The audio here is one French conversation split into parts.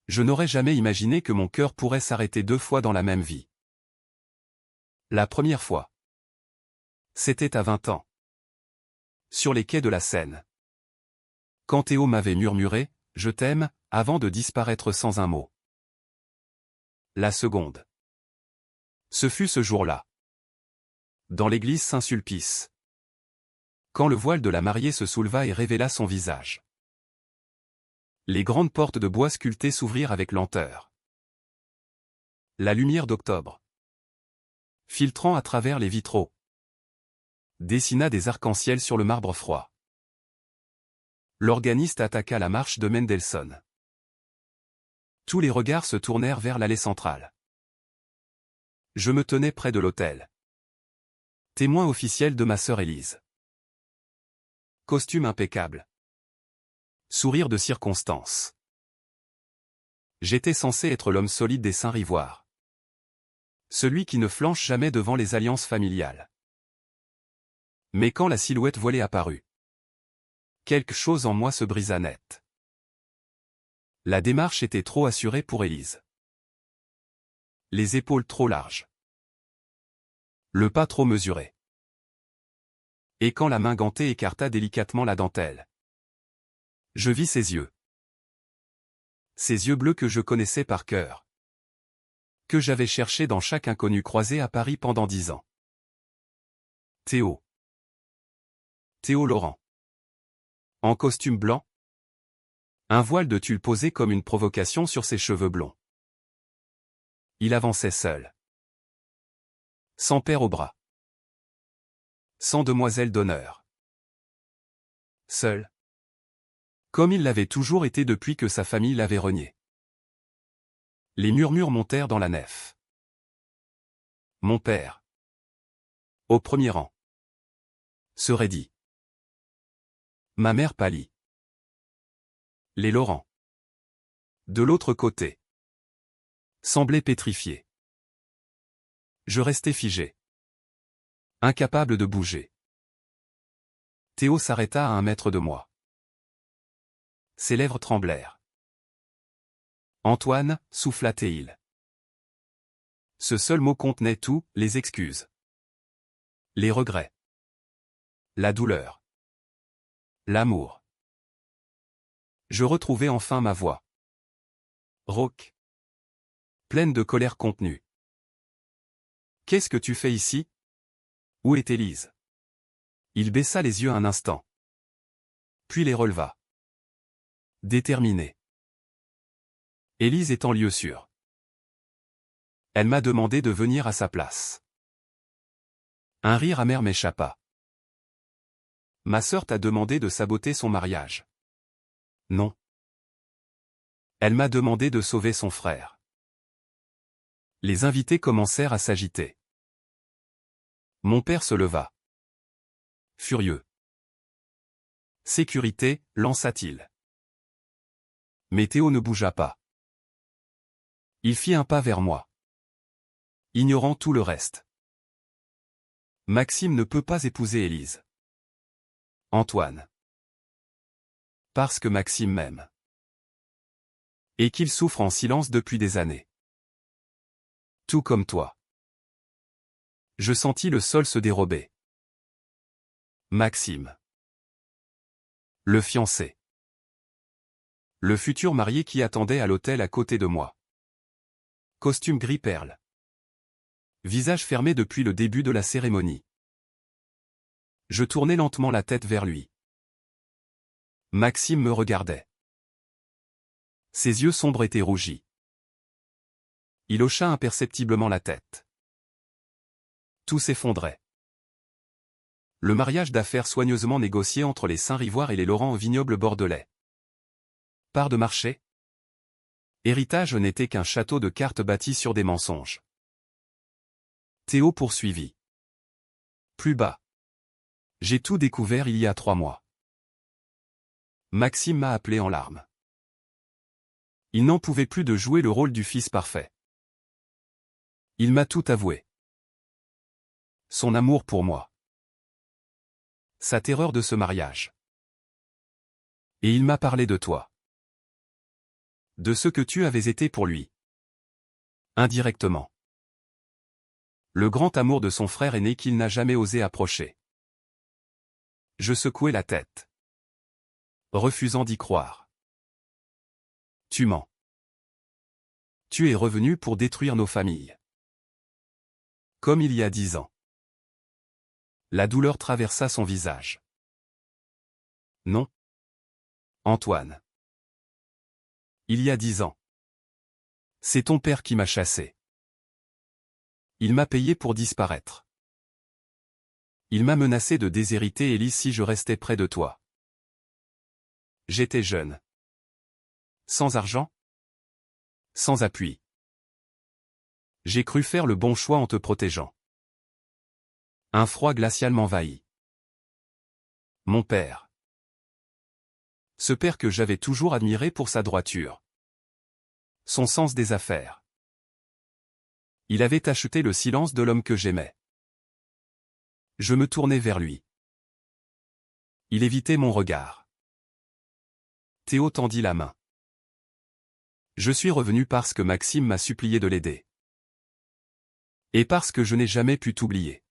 Je n'aurais jamais imaginé que mon cœur pourrait s'arrêter 2 fois dans la même vie. La première fois. C'était à 20 ans. Sur les quais de la Seine. Quand Théo m'avait murmuré « Je t'aime » avant de disparaître sans un mot. La seconde. Ce fut ce jour-là. Dans l'église Saint-Sulpice. Quand le voile de la mariée se souleva et révéla son visage. Les grandes portes de bois sculptées s'ouvrirent avec lenteur. La lumière d'octobre, filtrant à travers les vitraux, dessina des arcs-en-ciel sur le marbre froid. L'organiste attaqua la marche de Mendelssohn. Tous les regards se tournèrent vers l'allée centrale. Je me tenais près de l'autel. Témoin officiel de ma sœur Élise. Costume impeccable. Sourire de circonstance. J'étais censé être l'homme solide des Saint-Rivoire. Celui qui ne flanche jamais devant les alliances familiales. Mais quand la silhouette voilée apparut, quelque chose en moi se brisa net. La démarche était trop assurée pour Élise. Les épaules trop larges. Le pas trop mesuré. Et quand la main gantée écarta délicatement la dentelle, je vis ses yeux. Ces yeux bleus que je connaissais par cœur. Que j'avais cherchés dans chaque inconnu croisé à Paris pendant 10 ans. Théo. Théo Laurent. En costume blanc. Un voile de tulle posé comme une provocation sur ses cheveux blonds. Il avançait seul. Sans père au bras. Sans demoiselle d'honneur. Seul. Comme il l'avait toujours été depuis que sa famille l'avait renié. Les murmures montèrent dans la nef. Mon père. Au premier rang. Se raidit. Ma mère pâlit. Les Laurent. De l'autre côté. Semblaient pétrifiés. Je restais figé. Incapable de bouger. Théo s'arrêta à 1 mètre de moi. Ses lèvres tremblèrent. Antoine, souffla-t-il. Ce seul mot contenait tout, les excuses. Les regrets. La douleur. L'amour. Je retrouvai enfin ma voix. Rauque. Pleine de colère contenue. Qu'est-ce que tu fais ici? Où est Élise? Il baissa les yeux un instant. Puis les releva. Déterminé. Élise est en lieu sûr. Elle m'a demandé de venir à sa place. Un rire amer m'échappa. Ma sœur t'a demandé de saboter son mariage. Non. Elle m'a demandé de sauver son frère. Les invités commencèrent à s'agiter. Mon père se leva. Furieux. Sécurité, lança-t-il. Mais Théo ne bougea pas. Il fit un pas vers moi. Ignorant tout le reste. Maxime ne peut pas épouser Élise. Antoine. Parce que Maxime m'aime. Et qu'il souffre en silence depuis des années. Tout comme toi. Je sentis le sol se dérober. Maxime. Le fiancé. Le futur marié qui attendait à l'hôtel à côté de moi. Costume gris perle. Visage fermé depuis le début de la cérémonie. Je tournai lentement la tête vers lui. Maxime me regardait. Ses yeux sombres étaient rougis. Il hocha imperceptiblement la tête. Tout s'effondrait. Le mariage d'affaires soigneusement négocié entre les Saint-Rivoire et les Laurent au vignoble bordelais. Part de marché? Héritage n'était qu'un château de cartes bâti sur des mensonges. Théo poursuivit. Plus bas. J'ai tout découvert il y a 3 mois. Maxime m'a appelé en larmes. Il n'en pouvait plus de jouer le rôle du fils parfait. Il m'a tout avoué. Son amour pour moi. Sa terreur de ce mariage. Et il m'a parlé de toi. De ce que tu avais été pour lui. Indirectement. Le grand amour de son frère aîné qu'il n'a jamais osé approcher. Je secouai la tête, refusant d'y croire. Tu mens. Tu es revenu pour détruire nos familles. Comme il y a 10 ans. La douleur traversa son visage. Non. Antoine. Il y a 10 ans. C'est ton père qui m'a chassé. Il m'a payé pour disparaître. Il m'a menacé de déshériter Élise si je restais près de toi. J'étais jeune. Sans argent. Sans appui. J'ai cru faire le bon choix en te protégeant. Un froid glacial m'envahit. Mon père. Ce père que j'avais toujours admiré pour sa droiture. Son sens des affaires. Il avait acheté le silence de l'homme que j'aimais. Je me tournai vers lui. Il évitait mon regard. Théo tendit la main. Je suis revenu parce que Maxime m'a supplié de l'aider. Et parce que je n'ai jamais pu t'oublier.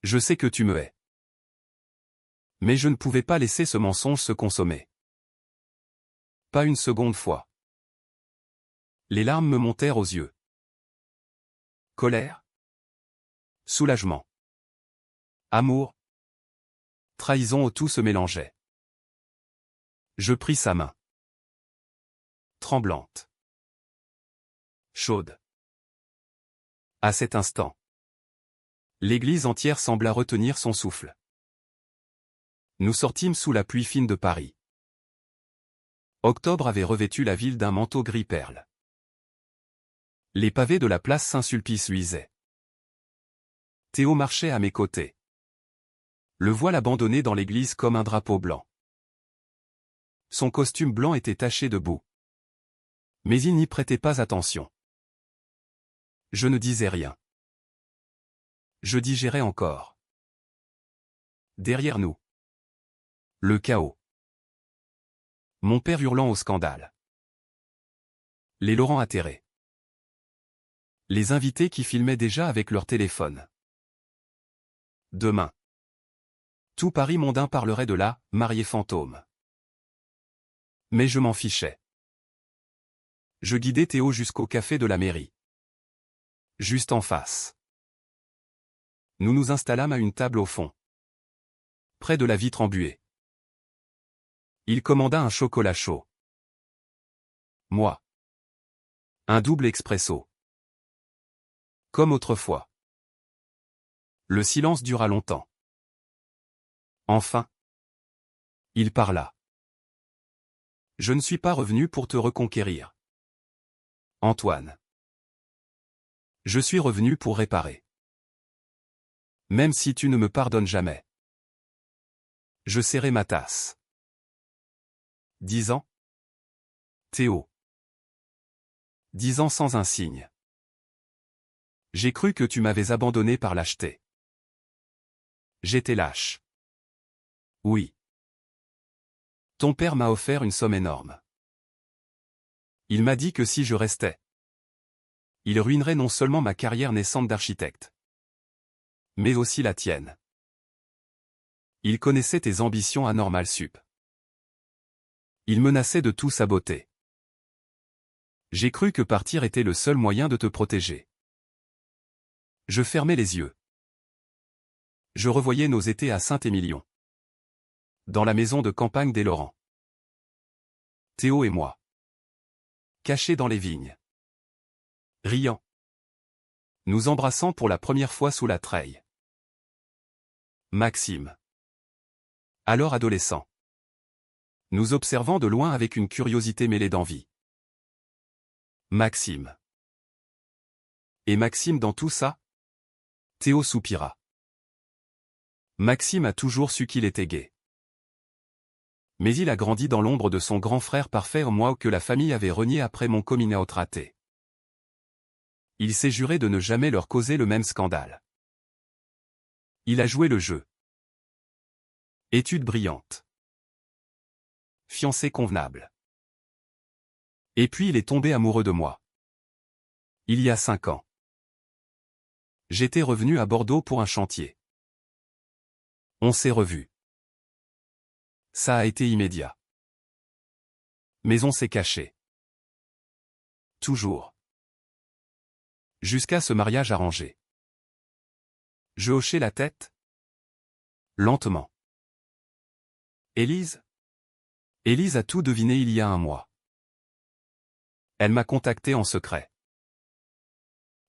Je sais que tu me hais. Mais je ne pouvais pas laisser ce mensonge se consommer. Pas une seconde fois. Les larmes me montèrent aux yeux. Colère. Soulagement. Amour. Trahison, tout se mélangeait. Je pris sa main. Tremblante. Chaude. À cet instant. L'église entière sembla retenir son souffle. Nous sortîmes sous la pluie fine de Paris. Octobre avait revêtu la ville d'un manteau gris perle. Les pavés de la place Saint-Sulpice luisaient. Théo marchait à mes côtés. Le voile abandonné dans l'église comme un drapeau blanc. Son costume blanc était taché de boue. Mais il n'y prêtait pas attention. Je ne disais rien. Je digérais encore. Derrière nous. Le chaos. Mon père hurlant au scandale. Les Laurent atterrés. Les invités qui filmaient déjà avec leur téléphone. Demain. Tout Paris mondain parlerait de la mariée fantôme. Mais je m'en fichais. Je guidais Théo jusqu'au café de la mairie. Juste en face. Nous nous installâmes à une table au fond. Près de la vitre embuée. Il commanda un chocolat chaud. Moi. Un double expresso. Comme autrefois. Le silence dura longtemps. Enfin. Il parla. Je ne suis pas revenu pour te reconquérir. Antoine. Je suis revenu pour réparer. Même si tu ne me pardonnes jamais. Je serrai ma tasse. 10 ans. Théo. 10 ans sans un signe. J'ai cru que tu m'avais abandonné par lâcheté. J'étais lâche. Oui. Ton père m'a offert une somme énorme. Il m'a dit que si je restais, il ruinerait non seulement ma carrière naissante d'architecte, mais aussi la tienne. Il connaissait tes ambitions à Normal Sup. Il menaçait de tout saboter. J'ai cru que partir était le seul moyen de te protéger. Je fermais les yeux. Je revoyais nos étés à Saint-Émilion. Dans la maison de campagne des Laurent. Théo et moi. Cachés dans les vignes. Riant. Nous embrassant pour la première fois sous la treille. Maxime. Alors adolescent. Nous observant de loin avec une curiosité mêlée d'envie. Maxime. Et Maxime dans tout ça? Théo soupira. Maxime a toujours su qu'il était gai. Mais il a grandi dans l'ombre de son grand frère parfait en moi que la famille avait renié après mon coming out raté. Il s'est juré de ne jamais leur causer le même scandale. Il a joué le jeu. Études brillantes. Fiancé convenable. Et puis il est tombé amoureux de moi. Il y a 5 ans. J'étais revenu à Bordeaux pour un chantier. On s'est revus. Ça a été immédiat. Mais on s'est caché. Toujours. Jusqu'à ce mariage arrangé. Je hochai la tête. Lentement. Élise? Élise a tout deviné il y a un mois. Elle m'a contacté en secret.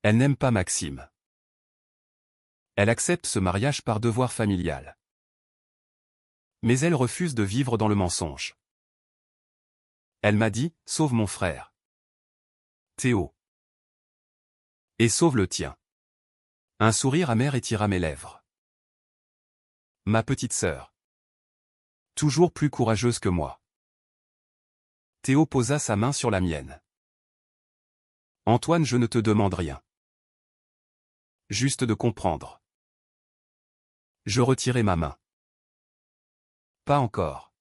Elle n'aime pas Maxime. Elle accepte ce mariage par devoir familial. Mais elle refuse de vivre dans le mensonge. Elle m'a dit, sauve mon frère. Théo. Et sauve le tien. Un sourire amer étira mes lèvres. Ma petite sœur. Toujours plus courageuse que moi. Théo posa sa main sur la mienne. Antoine, je ne te demande rien. Juste de comprendre. Je retirai ma main. Pas encore.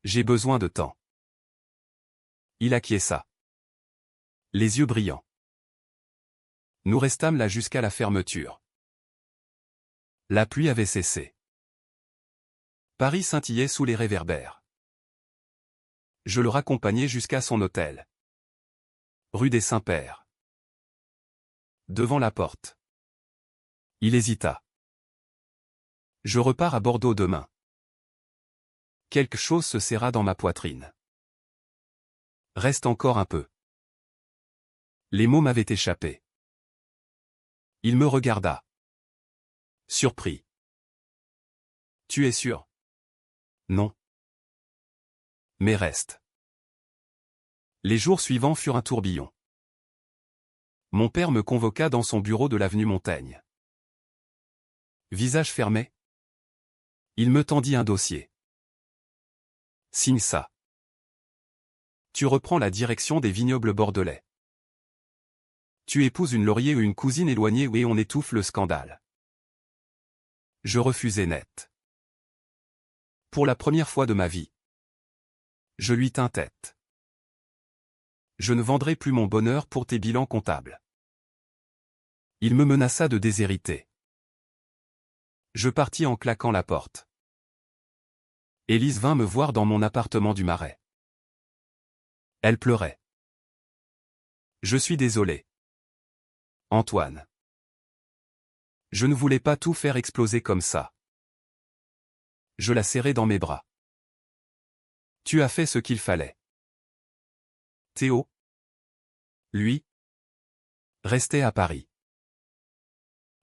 J'ai besoin de temps. Il acquiesça. Les yeux brillants. Nous restâmes là jusqu'à la fermeture. La pluie avait cessé. Paris scintillait sous les réverbères. Je le raccompagnai jusqu'à son hôtel. Rue des Saints-Pères. Devant la porte. Il hésita. Je repars à Bordeaux demain. Quelque chose se serra dans ma poitrine. Reste encore un peu. Les mots m'avaient échappé. Il me regarda. Surpris. Tu es sûr? Non. Mais reste. Les jours suivants furent un tourbillon. Mon père me convoqua dans son bureau de l'avenue Montaigne. Visage fermé. Il me tendit un dossier. Signe ça. Tu reprends la direction des vignobles bordelais. Tu épouses une Laurier ou une cousine éloignée et on étouffe le scandale. Je refusai net. Pour la première fois de ma vie. Je lui tins tête. Je ne vendrai plus mon bonheur pour tes bilans comptables. Il me menaça de déshériter. Je partis en claquant la porte. Élise vint me voir dans mon appartement du Marais. Elle pleurait. Je suis désolé. Antoine. Je ne voulais pas tout faire exploser comme ça. Je la serrai dans mes bras. Tu as fait ce qu'il fallait. Théo, lui, restait à Paris.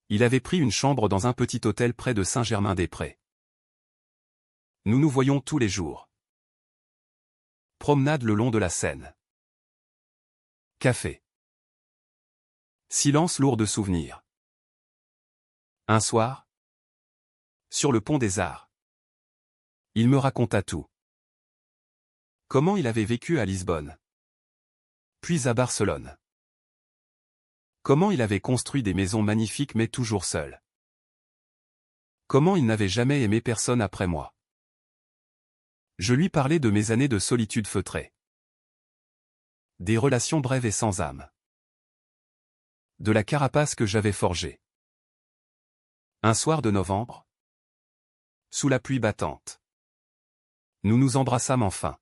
Il avait pris une chambre dans un petit hôtel près de Saint-Germain-des-Prés. Nous nous voyions tous les jours. Promenade le long de la Seine. Café. Silence lourd de souvenirs. Un soir, sur le pont des Arts, il me raconta tout. Comment il avait vécu à Lisbonne, puis à Barcelone. Comment il avait construit des maisons magnifiques mais toujours seul. Comment il n'avait jamais aimé personne après moi. Je lui parlais de mes années de solitude feutrée. Des relations brèves et sans âme. De la carapace que j'avais forgée. Un soir de novembre, sous la pluie battante, nous nous embrassâmes enfin.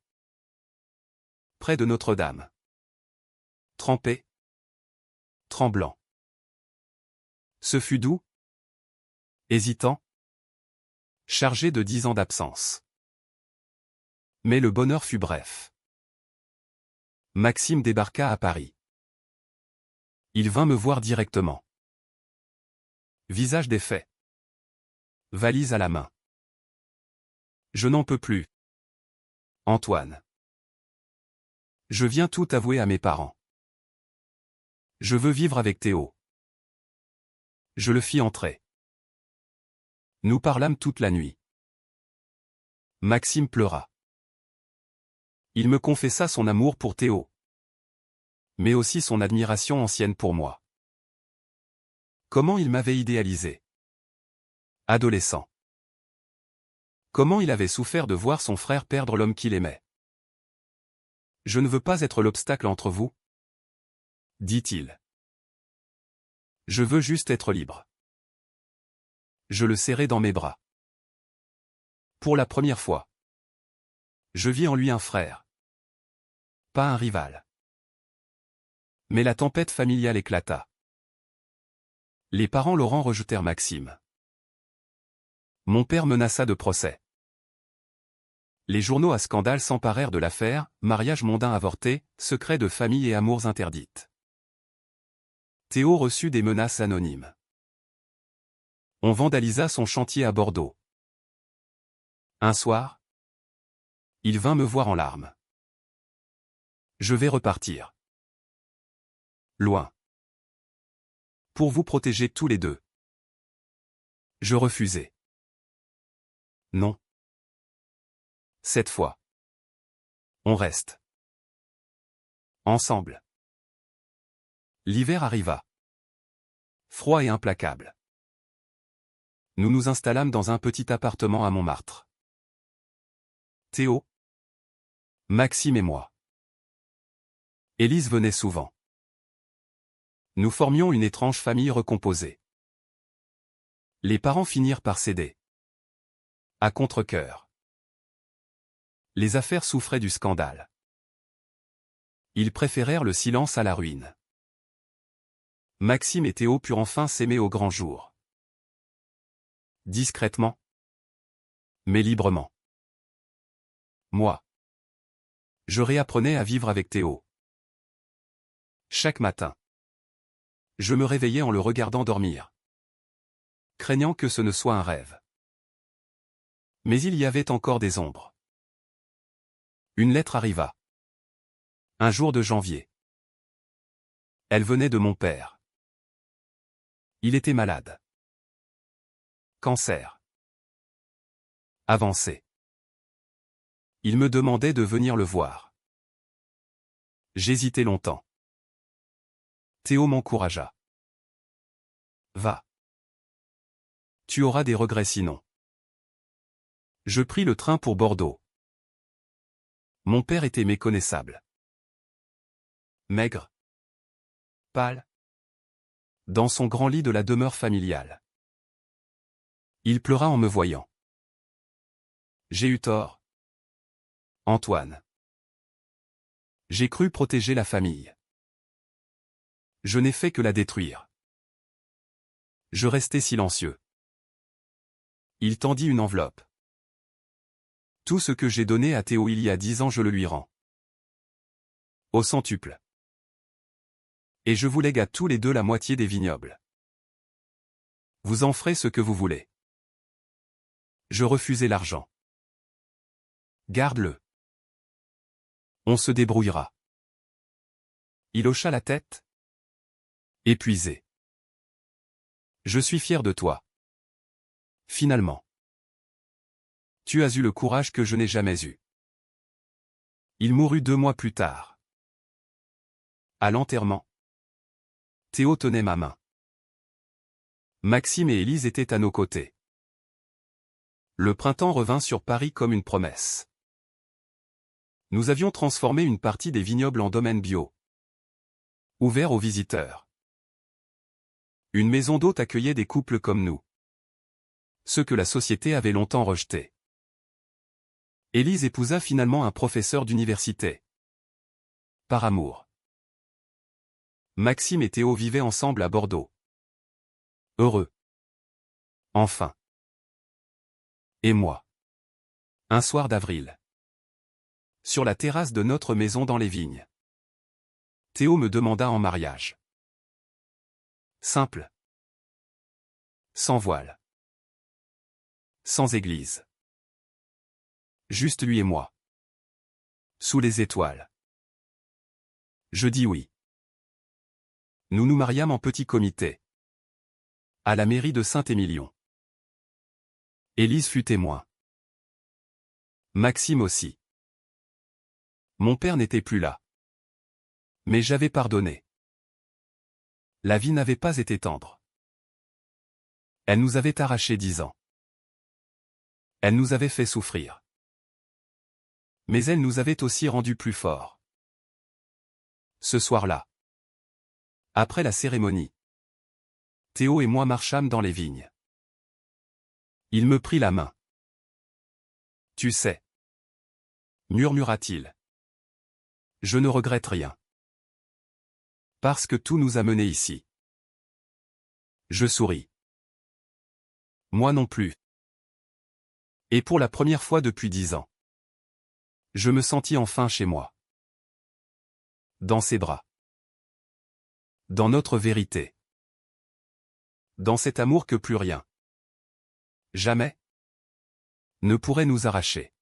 Près de Notre-Dame. Trempé. Tremblant. Ce fut doux. Hésitant. Chargé de 10 ans d'absence. Mais le bonheur fut bref. Maxime débarqua à Paris. Il vint me voir directement. Visage défait. Valise à la main. Je n'en peux plus. Antoine. Je viens tout avouer à mes parents. Je veux vivre avec Théo. Je le fis entrer. Nous parlâmes toute la nuit. Maxime pleura. Il me confessa son amour pour Théo. Mais aussi son admiration ancienne pour moi. Comment il m'avait idéalisé. Adolescent. Comment il avait souffert de voir son frère perdre l'homme qu'il aimait. Je ne veux pas être l'obstacle entre vous, dit-il. Je veux juste être libre. Je le serrai dans mes bras. Pour la première fois. Je vis en lui un frère. Pas un rival. Mais la tempête familiale éclata. Les parents Laurent rejetèrent Maxime. Mon père menaça de procès. Les journaux à scandale s'emparèrent de l'affaire, mariage mondain avorté, secrets de famille et amours interdites. Théo reçut des menaces anonymes. On vandalisa son chantier à Bordeaux. Un soir, il vint me voir en larmes. Je vais repartir. Loin. Pour vous protéger tous les deux. Je refusai. Non. Cette fois. On reste. Ensemble. L'hiver arriva. Froid et implacable. Nous nous installâmes dans un petit appartement à Montmartre. Théo, Maxime et moi. Élise venait souvent. Nous formions une étrange famille recomposée. Les parents finirent par céder. À contre-cœur. Les affaires souffraient du scandale. Ils préférèrent le silence à la ruine. Maxime et Théo purent enfin s'aimer au grand jour. Discrètement. Mais librement. Moi. Je réapprenais à vivre avec Théo. Chaque matin. Je me réveillais en le regardant dormir. Craignant que ce ne soit un rêve. Mais il y avait encore des ombres. Une lettre arriva. Un jour de janvier. Elle venait de mon père. Il était malade. Cancer. Avancé. Il me demandait de venir le voir. J'hésitais longtemps. Théo m'encouragea. Va. Tu auras des regrets sinon. Je pris le train pour Bordeaux. Mon père était méconnaissable. Maigre. Pâle. Dans son grand lit de la demeure familiale. Il pleura en me voyant. J'ai eu tort. Antoine. J'ai cru protéger la famille. Je n'ai fait que la détruire. Je restai silencieux. Il tendit une enveloppe. Tout ce que j'ai donné à Théo il y a 10 ans je le lui rends. Au centuple. Et je vous lègue à tous les deux la moitié des vignobles. Vous en ferez ce que vous voulez. Je refusai l'argent. Garde-le. On se débrouillera. Il hocha la tête. Épuisé. Je suis fier de toi. Finalement. Tu as eu le courage que je n'ai jamais eu. Il mourut 2 mois plus tard. À l'enterrement. Théo tenait ma main. Maxime et Élise étaient à nos côtés. Le printemps revint sur Paris comme une promesse. Nous avions transformé une partie des vignobles en domaine bio. Ouvert aux visiteurs. Une maison d'hôtes accueillait des couples comme nous. Ceux que la société avait longtemps rejetés. Élise épousa finalement un professeur d'université. Par amour. Maxime et Théo vivaient ensemble à Bordeaux. Heureux. Enfin. Et moi. Un soir d'avril. Sur la terrasse de notre maison dans les vignes. Théo me demanda en mariage. Simple. Sans voile. Sans église. Juste lui et moi. Sous les étoiles. Je dis oui. Nous nous mariâmes en petit comité. À la mairie de Saint-Émilion. Élise fut témoin. Maxime aussi. Mon père n'était plus là. Mais j'avais pardonné. La vie n'avait pas été tendre. Elle nous avait arraché 10 ans. Elle nous avait fait souffrir. Mais elle nous avait aussi rendus plus forts. Ce soir-là. Après la cérémonie. Théo et moi marchâmes dans les vignes. Il me prit la main. Tu sais. Murmura-t-il. Je ne regrette rien. Parce que tout nous a menés ici. Je souris. Moi non plus. Et pour la première fois depuis 10 ans. Je me sentis enfin chez moi. Dans ses bras. Dans notre vérité. Dans cet amour que plus rien. Jamais. Ne pourrait nous arracher.